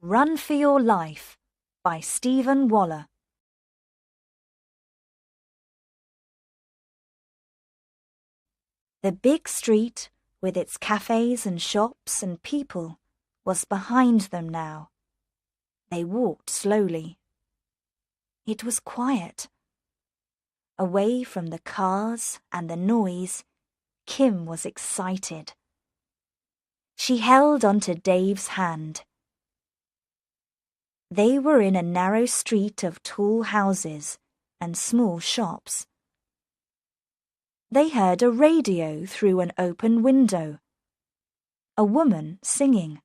Run for Your Life by Stephen Waller. The big street, with its cafes and shops and people, was behind them now. They walked slowly. It was quiet. Away from the cars and the noise, Kim was excited. She held onto Dave's hand. They were in a narrow street of tall houses and small shops. They heard a radio through an open window. A woman singing.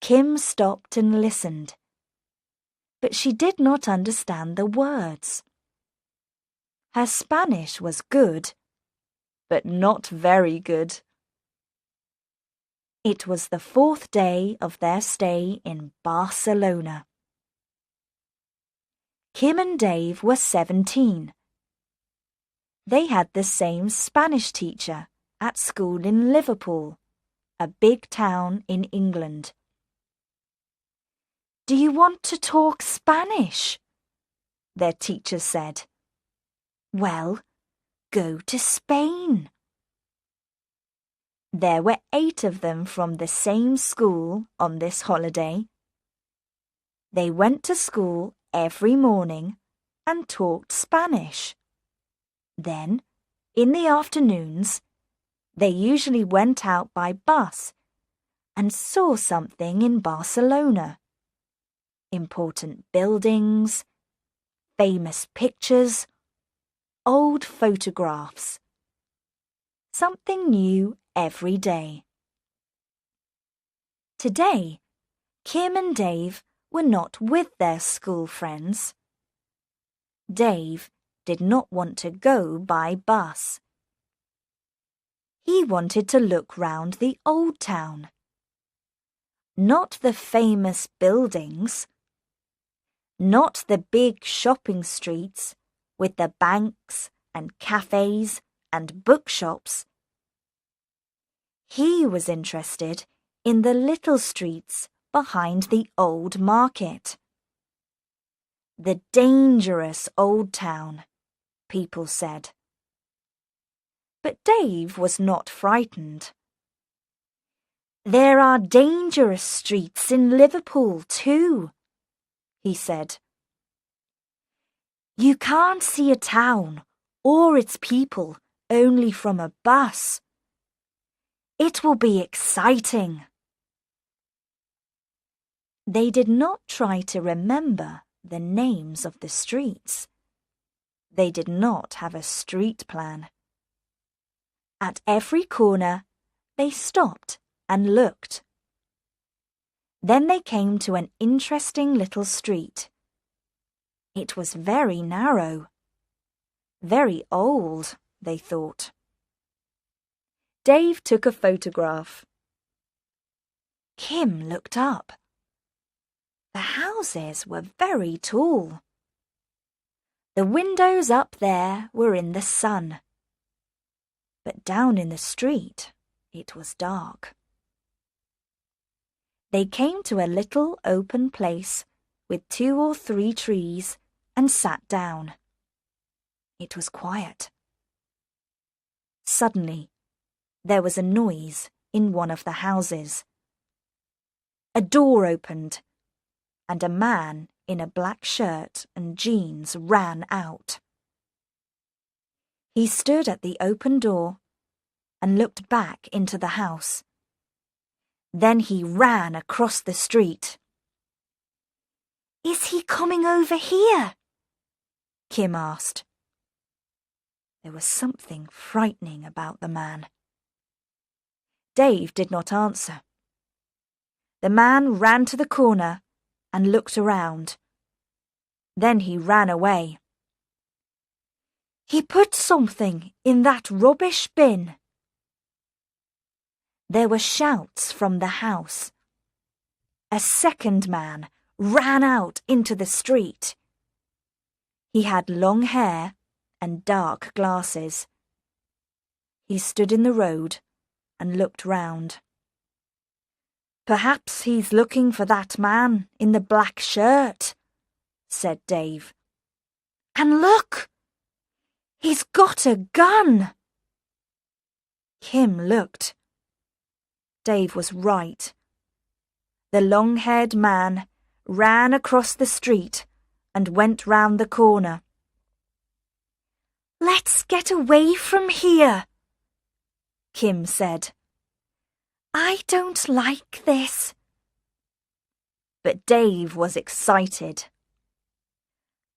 Kim stopped and listened, but she did not understand the words. Her Spanish was good, but not very good. It was the 4th day of their stay in Barcelona. Kim and Dave were 17. They had the same Spanish teacher at school in Liverpool, a big town in England. "Do you want to talk Spanish?" their teacher said. "Well, go to Spain." There were 8 of them from the same school on this holiday. They went to school every morning and talked Spanish. Then, in the afternoons, they usually went out by bus and saw something in Barcelona. Important buildings, famous pictures, old photographs. Something new every day. Today, Kim and Dave were not with their school friends. Dave did not want to go by bus. He wanted to look round the old town. Not the famous buildings. Not the big shopping streets with the banks and cafes and bookshops. He was interested in the little streets behind the old market. The dangerous old town, people said. But Dave was not frightened. "There are dangerous streets in Liverpool too," he said. "You can't see a town or its people only from a bus. It will be exciting." They did not try to remember the names of the streets. They did not have a street plan. At every corner, they stopped and looked. Then they came to an interesting little street. It was very narrow. Very old, they thought. Dave took a photograph. Kim looked up. The houses were very tall. The windows up there were in the sun. But down in the street, it was dark. They came to a little open place with 2 or 3 trees and sat down. It was quiet. Suddenly, there was a noise in one of the houses. A door opened, and a man in a black shirt and jeans ran out. He stood at the open door and looked back into the house. Then he ran across the street. "Is he coming over here?" Kim asked. There was something frightening about the man. Dave did not answer. The man ran to the corner and looked around. Then he ran away. "He put something in that rubbish bin." There were shouts from the house. A second man ran out into the street. He had long hair and dark glasses. He stood in the road and looked round. "Perhaps he's looking for that man in the black shirt," said Dave. "And look! He's got a gun!" Kim looked. Dave was right. The long-haired man ran across the street and went round the corner. "Let's get away from here," Kim said. "I don't like this." But Dave was excited.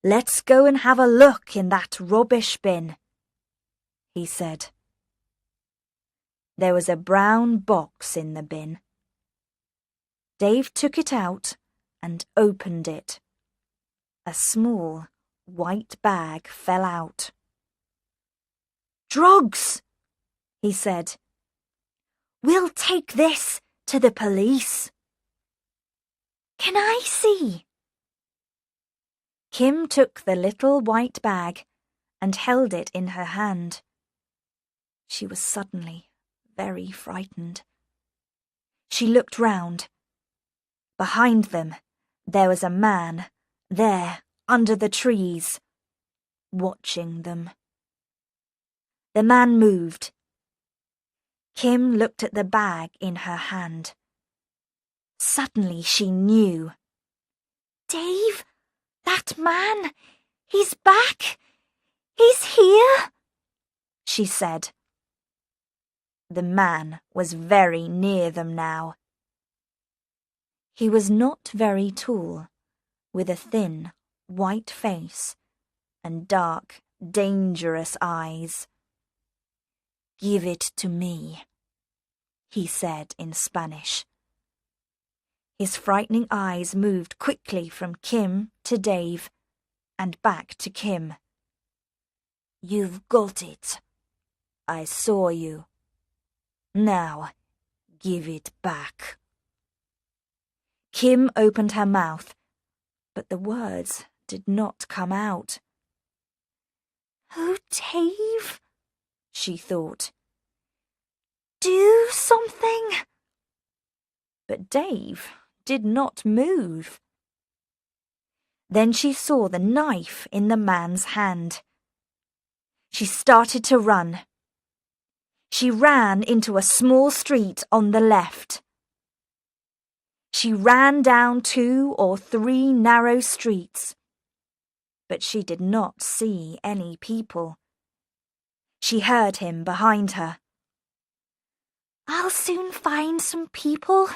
"Let's go and have a look in that rubbish bin," he said. There was a brown box in the bin. Dave took it out and opened it. A small white bag fell out. "Drugs," he said. "We'll take this to the police." "Can I see?" Kim took the little white bag and held it in her hand. She was suddenly very frightened. She looked round. Behind them, there was a man, there, under the trees, watching them. The man moved. Kim looked at the bag in her hand. Suddenly she knew. "Dave, that man, he's back! He's here!" she said. The man was very near them now. He was not very tall, with a thin, white face and dark, dangerous eyes. "Give it to me," he said in Spanish. His frightening eyes moved quickly from Kim to Dave and back to Kim. "You've got it. I saw you. Now, give it back." Kim opened her mouth, but the words did not come out. "Oh, Dave," she thought. "Do something." But Dave did not move. Then she saw the knife in the man's hand. She started to run. She ran into a small street on the left. She ran down 2 or 3 narrow streets, but she did not see any people. She heard him behind her. "I'll soon find some people.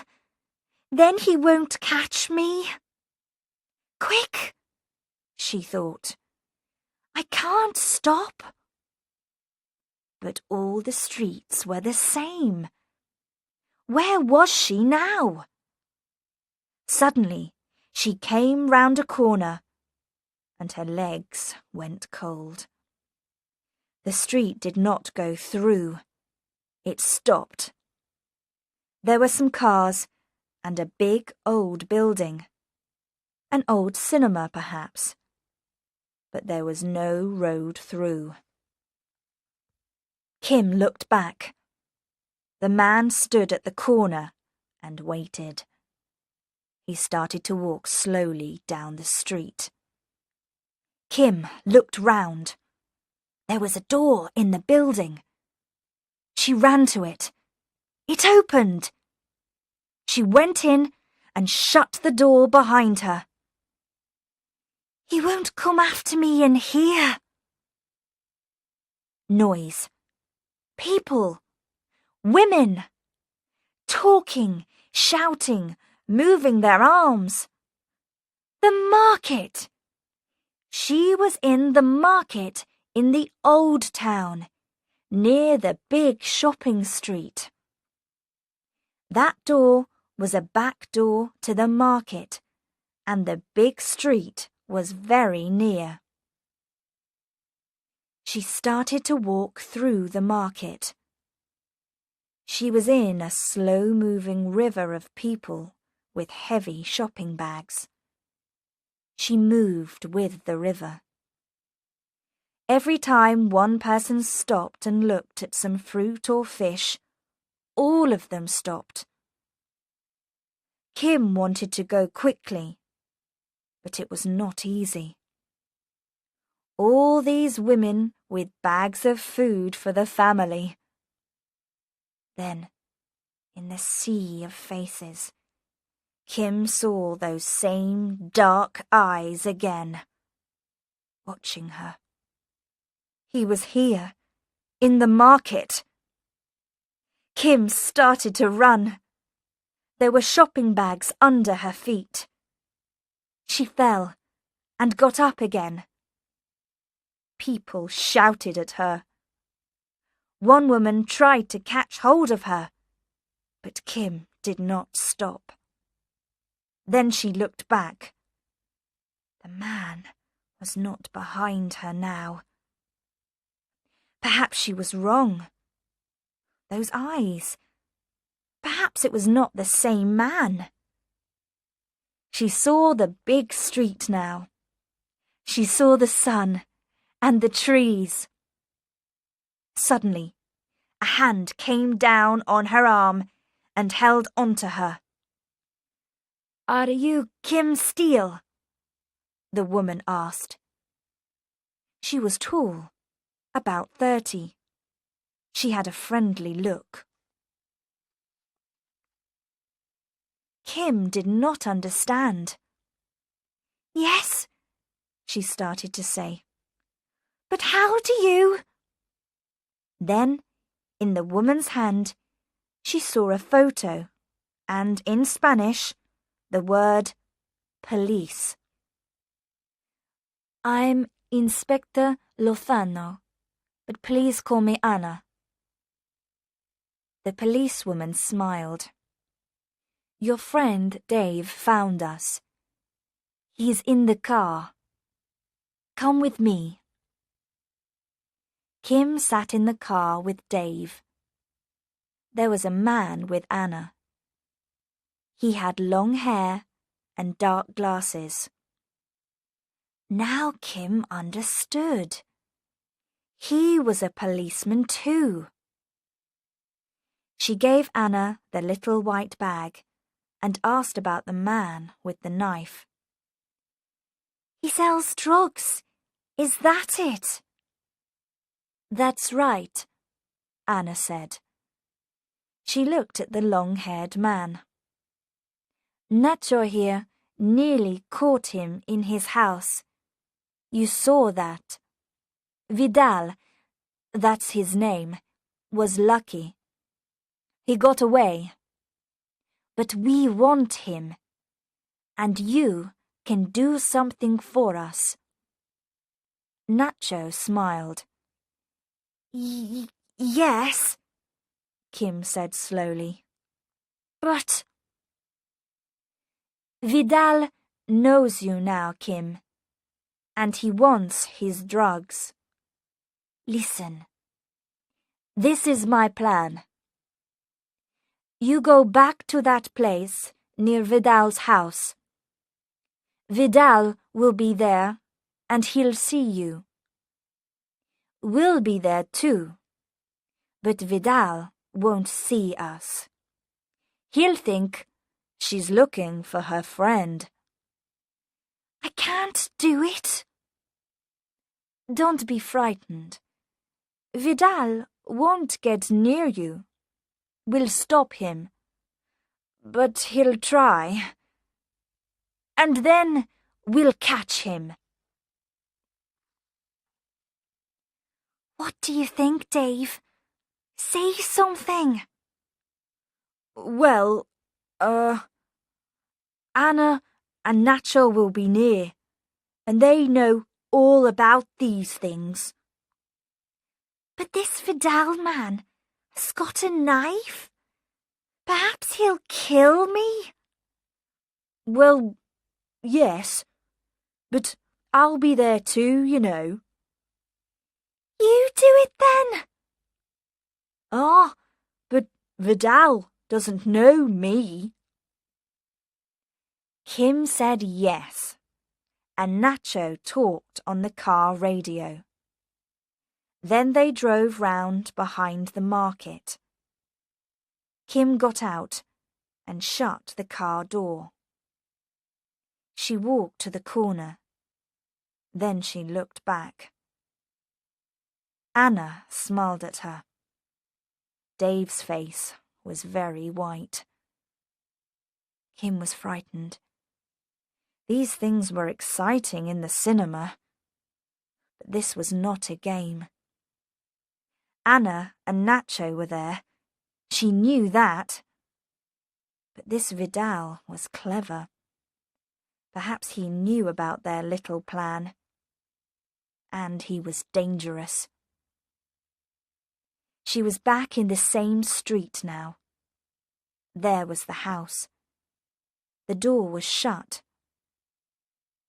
Then he won't catch me." "Quick," she thought. "I can't stop." But all the streets were the same. Where was she now? Suddenly, she came round a corner, and her legs went cold. The street did not go through. It stopped. There were some cars and a big old building. An old cinema, perhaps. But there was no road through. Kim looked back. The man stood at the corner and waited. He started to walk slowly down the street. Kim looked round. There was a door in the building. She ran to it. It opened. She went in and shut the door behind her. "He won't come after me in here." Noise. People. Women. Talking, shouting, moving their arms. The market. She was in the market in the old town, near the big shopping street. That door was a back door to the market, and the big street was very near. She started to walk through the market. She was in a slow-moving river of people with heavy shopping bags. She moved with the river. Every time one person stopped and looked at some fruit or fish, all of them stopped. Kim wanted to go quickly, but it was not easy. All these women with bags of food for the family. Then, in the sea of faces, Kim saw those same dark eyes again, watching her. He was here, in the market. Kim started to run. There were shopping bags under her feet. She fell and got up again. People shouted at her. One woman tried to catch hold of her, but Kim did not stop. Then she looked back. The man was not behind her now. Perhaps she was wrong. Those eyes. Perhaps it was not the same man. She saw the big street now. She saw the sun and the trees. Suddenly, a hand came down on her arm and held onto her. "Are you Kim Steele?" the woman asked. She was tall, about 30. She had a friendly look. Kim did not understand. "Yes," she started to say. "But how do you—" Then, in the woman's hand, she saw a photo, and in Spanish, the word police. "I'm Inspector Lozano, but please call me Anna." The policewoman smiled. "Your friend Dave found us. He's in the car. Come with me." Kim sat in the car with Dave. There was a man with Anna. He had long hair and dark glasses. Now Kim understood. He was a policeman too. She gave Anna the little white bag and asked about the man with the knife. "He sells drugs. Is that it?" "That's right," Anna said. She looked at the long-haired man. "Nacho here nearly caught him in his house. You saw that. Vidal, that's his name, was lucky. He got away. But we want him, and you can do something for us." Nacho smiled. Yes," Kim said slowly. "But—" "Vidal knows you now, Kim, and he wants his drugs. Listen. This is my plan. You go back to that place near Vidal's house. Vidal will be there, and he'll see you. We'll be there too, but Vidal won't see us. He'll think she's looking for her friend." "I can't do it." "Don't be frightened. Vidal won't get near you. We'll stop him. But he'll try. And then we'll catch him." "What do you think, Dave? Say something." "Well, Anna and Nacho will be near, and they know all about these things." "But this Vidal man has got a knife. Perhaps he'll kill me." "Well, yes, but I'll be there too, you know." "You do it then." "Ah, but Vidal doesn't know me." Kim said yes, and Nacho talked on the car radio. Then they drove round behind the market. Kim got out and shut the car door. She walked to the corner. Then she looked back. Anna smiled at her. Dave's face was very white. Kim was frightened. These things were exciting in the cinema, but this was not a game. Anna and Nacho were there. She knew that. But this Vidal was clever. Perhaps he knew about their little plan. And he was dangerous. She was back in the same street now. There was the house. The door was shut.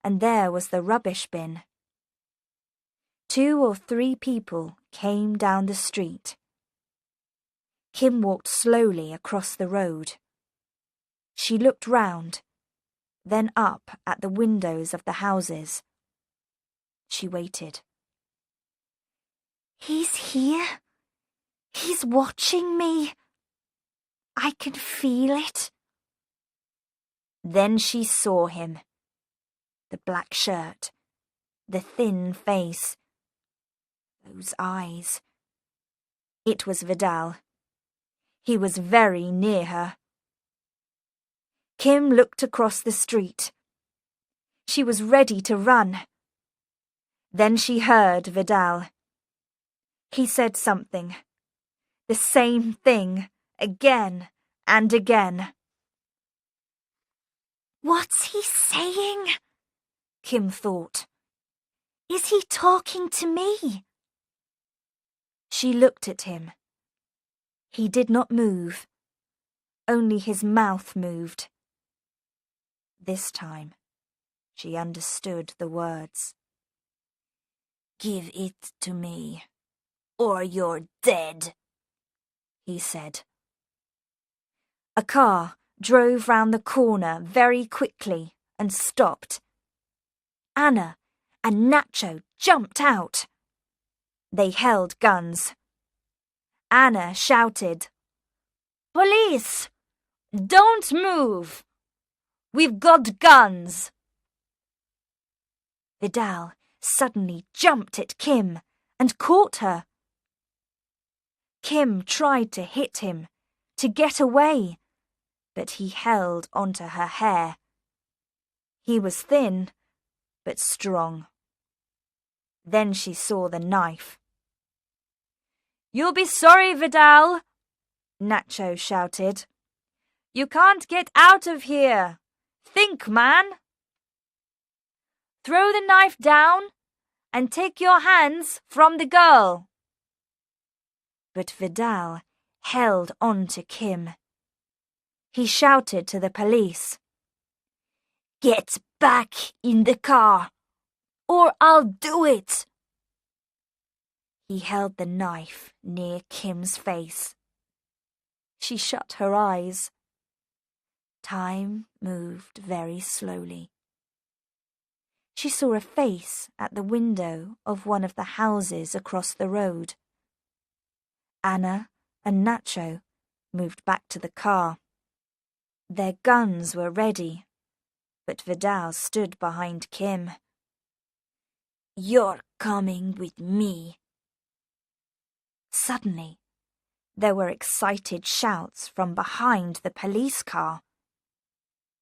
And there was the rubbish bin. 2 or 3 people came down the street. Kim walked slowly across the road. She looked round, then up at the windows of the houses. She waited. He's here. He's watching me. I can feel it. Then she saw him. The black shirt, the thin face, those eyes. It was Vidal. He was very near her. Kim looked across the street. She was ready to run. Then she heard Vidal. He said something. The same thing, again and again. What's he saying? Kim thought. Is he talking to me? She looked at him. He did not move. Only his mouth moved. This time, she understood the words. Give it to me, or you're dead, he said. A car drove round the corner very quickly and stopped. Anna and Nacho jumped out. They held guns. Anna shouted, "Police! Don't move! We've got guns!" Vidal suddenly jumped at Kim and caught her. Kim tried to hit him, to get away, but he held onto her hair. He was thin, but strong. Then she saw the knife. "You'll be sorry, Vidal," Nacho shouted. "You can't get out of here. Think, man. Throw the knife down and take your hands from the girl." But Vidal held on to Kim. He shouted to the police, "Get back in the car, or I'll do it." He held the knife near Kim's face. She shut her eyes. Time moved very slowly. She saw a face at the window of one of the houses across the road. Anna and Nacho moved back to the car. Their guns were ready, but Vidal stood behind Kim. "You're coming with me." Suddenly, there were excited shouts from behind the police car.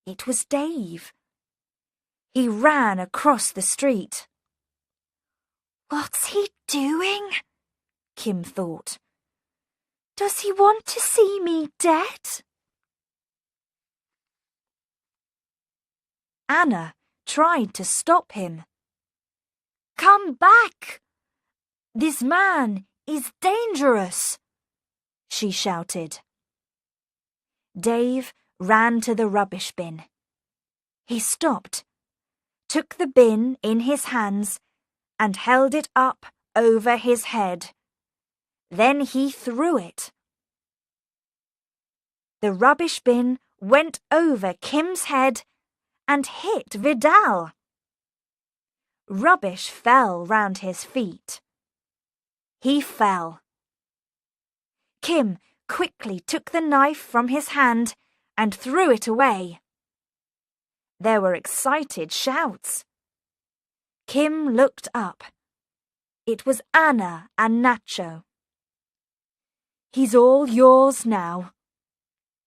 It was Dave. He ran across the street. What's he doing? Kim thought. Does he want to see me dead? Anna tried to stop him. Come back! This man is dangerous, she shouted. Dave ran to the rubbish bin. He stopped, took the bin in his hands and held it up over his head. Then he threw it. The rubbish bin went over Kim's head and hit Vidal. Rubbish fell round his feet. He fell. Kim quickly took the knife from his hand and threw it away. There were excited shouts. Kim looked up. It was Anna and Nacho. "He's all yours now,"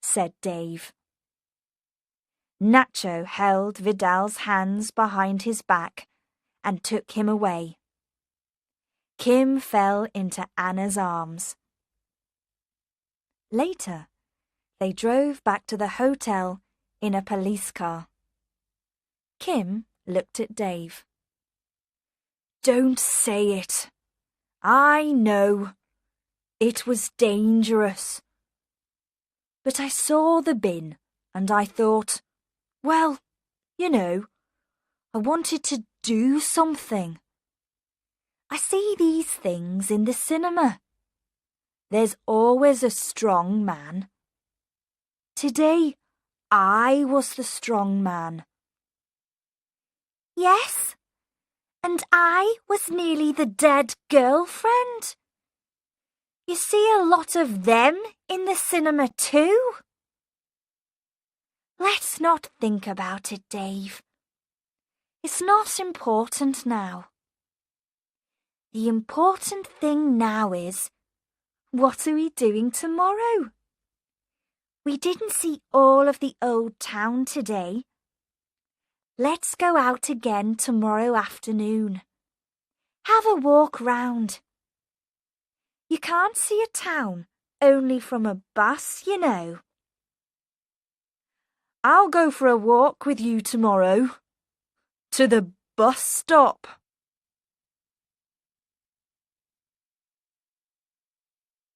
said Dave. Nacho held Vidal's hands behind his back and took him away. Kim fell into Anna's arms. Later, they drove back to the hotel in a police car. Kim looked at Dave. "Don't say it. I know. It was dangerous. But I saw the bin and I thought, well, you know, I wanted to do something. I see these things in the cinema. There's always a strong man. Today, I was the strong man." "Yes, and I was nearly the dead girlfriend. You see a lot of them in the cinema too." "Let's not think about it, Dave. It's not important now. The important thing now is, what are we doing tomorrow? We didn't see all of the old town today. Let's go out again tomorrow afternoon. Have a walk round. You can't see a town only from a bus, you know." "I'll go for a walk with you tomorrow. To the bus stop."